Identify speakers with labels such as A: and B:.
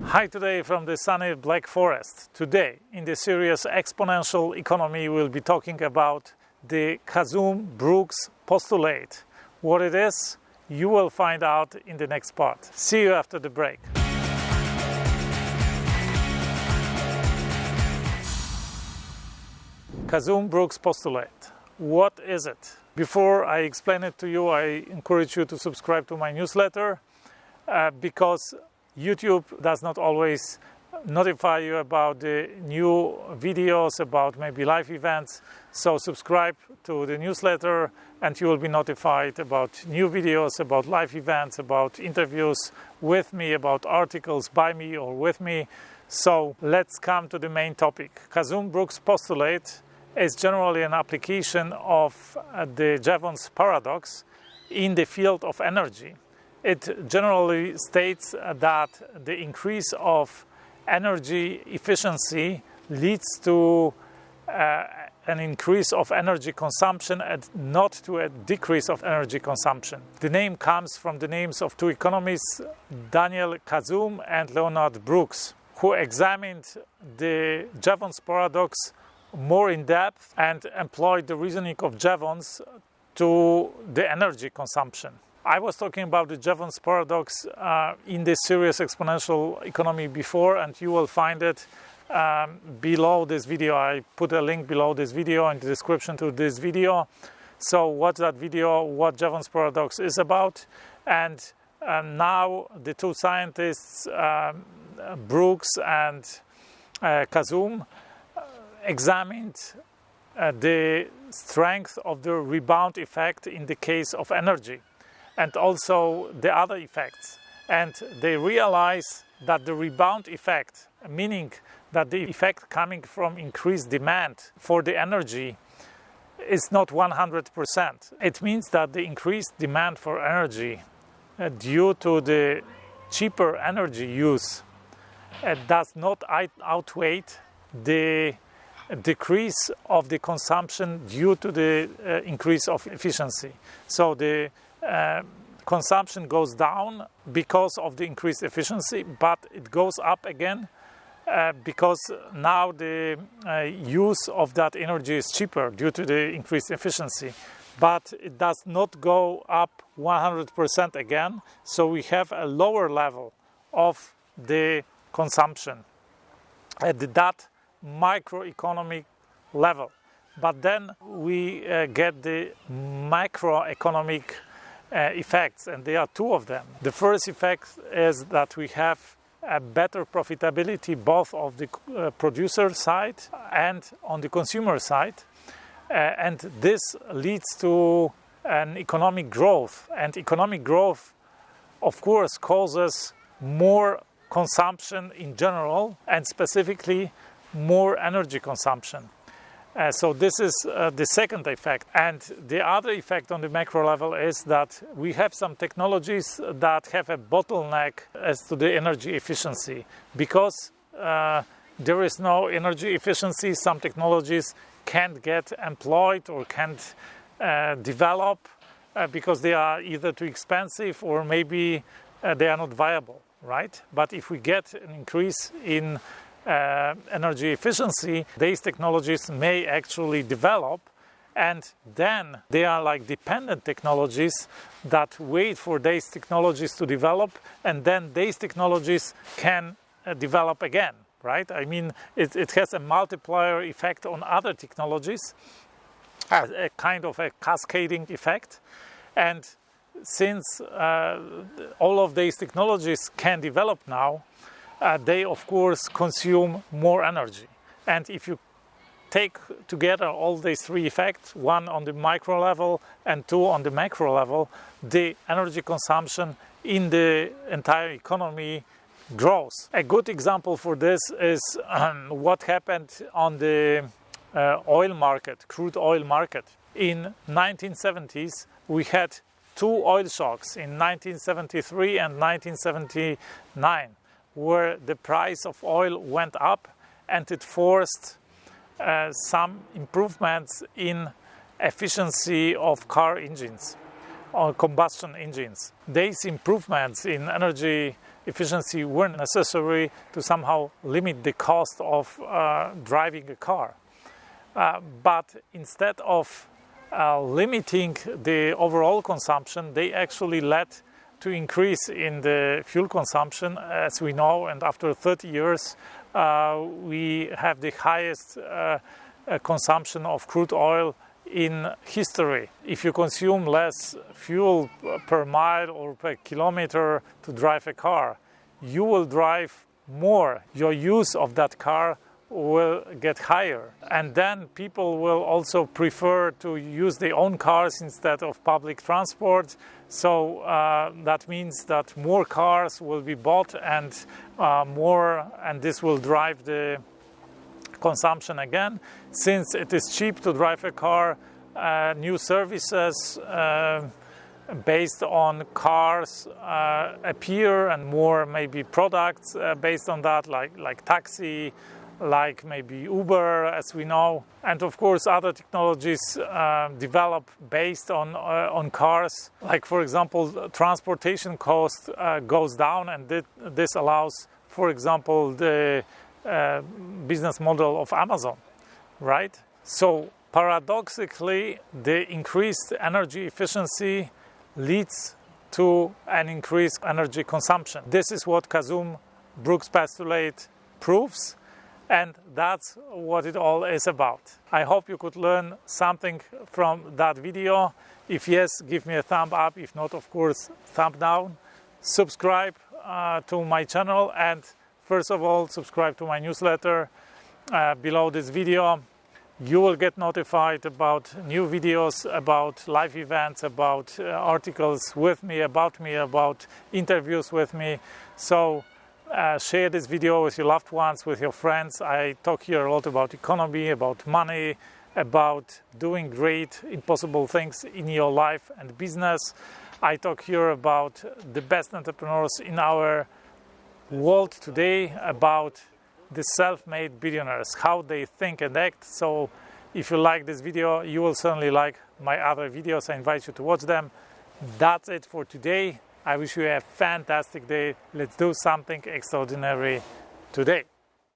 A: Hi, today from the sunny Black Forest. Today in the series Exponential Economy we'll be talking about the Kazum-Brooks postulate. What it is, you will find out in the next part. See you after the break. Kazum-Brooks postulate. What is it? Before I explain it to you, I encourage you to subscribe to my newsletter because YouTube does not always notify you about the new videos, about maybe live events. So subscribe to the newsletter and you will be notified about new videos, about live events, about interviews with me, about articles by me or with me. So let's come to the main topic. Kazum-Brooks postulate is generally an application of the Jevons paradox in the field of energy. It generally states that the increase of energy efficiency leads to an increase of energy consumption and not to a decrease of energy consumption. The name comes from the names of two economists, Daniel Kazum and Leonard Brooks, who examined the Jevons paradox more in depth and employed the reasoning of Jevons to the energy consumption. I was talking about the Jevons paradox in this series Exponential Economy before, and you will find it below this video. I put a link below this video in the description to this video. So watch that video, what Jevons paradox is about. And now the two scientists, Brooks and Kazum, examined the strength of the rebound effect in the case of energy, and also the other effects. And they realize that the rebound effect, meaning that the effect coming from increased demand for the energy, is not 100%. It means that the increased demand for energy due to the cheaper energy use does not outweigh the decrease of the consumption due to the increase of efficiency. So the consumption goes down because of the increased efficiency, but it goes up again because now the use of that energy is cheaper due to the increased efficiency. But it does not go up 100% again, so we have a lower level of the consumption at that microeconomic level. But then we get the macroeconomic effects, and there are two of them. The first effect is that we have a better profitability both of the producer side and on the consumer side, and this leads to an economic growth, and economic growth of course causes more consumption in general and specifically more energy consumption. So this is the second effect. And the other effect on the macro level is that we have some technologies that have a bottleneck as to the energy efficiency. Because there is no energy efficiency, some technologies can't get employed or can't develop because they are either too expensive or maybe they are not viable, right? But if we get an increase in energy efficiency, these technologies may actually develop, and then they are like dependent technologies that wait for these technologies to develop, and then these technologies can develop again, right? I mean, it has a multiplier effect on other technologies, a kind of a cascading effect. And since all of these technologies can develop now, they of course consume more energy. And if you take together all these three effects, one on the micro level and two on the macro level, the energy consumption in the entire economy grows. A good example for this is what happened on the oil market, crude oil market. In 1970s, we had two oil shocks in 1973 and 1979, where the price of oil went up and it forced some improvements in efficiency of car engines or combustion engines. These improvements in energy efficiency were necessary to somehow limit the cost of driving a car. But instead of limiting the overall consumption, they actually led to increase in the fuel consumption, as we know, and after 30 years we have the highest consumption of crude oil in history. If you consume less fuel per mile or per kilometer to drive a car, you will drive more. Your use of that car will get higher, and then people will also prefer to use their own cars instead of public transport. So that means that more cars will be bought and this will drive the consumption again. Since it is cheap to drive a car, new services based on cars appear, and more maybe products based on that, like taxi, like maybe Uber, as we know, and of course other technologies develop based on cars. Like, for example, transportation cost goes down, and this allows, for example, the business model of Amazon, right? So paradoxically, the increased energy efficiency leads to an increased energy consumption. This is what Kazum-Brooks postulate proves, and that's what it all is about. I hope you could learn something from that video. If yes, give me a thumb up. If not, of course, thumb down. Subscribe to my channel, and first of all, subscribe to my newsletter below this video. You will get notified about new videos, about live events, about articles with me, about interviews with me. So share this video with your loved ones, with your friends. I talk here a lot about economy, about money, about doing great, impossible things in your life and business. I talk here about the best entrepreneurs in our world today, about the self-made billionaires, how they think and act. So if you like this video, you will certainly like my other videos. I invite you to watch them. That's it for today. I wish you a fantastic day. Let's do something extraordinary today.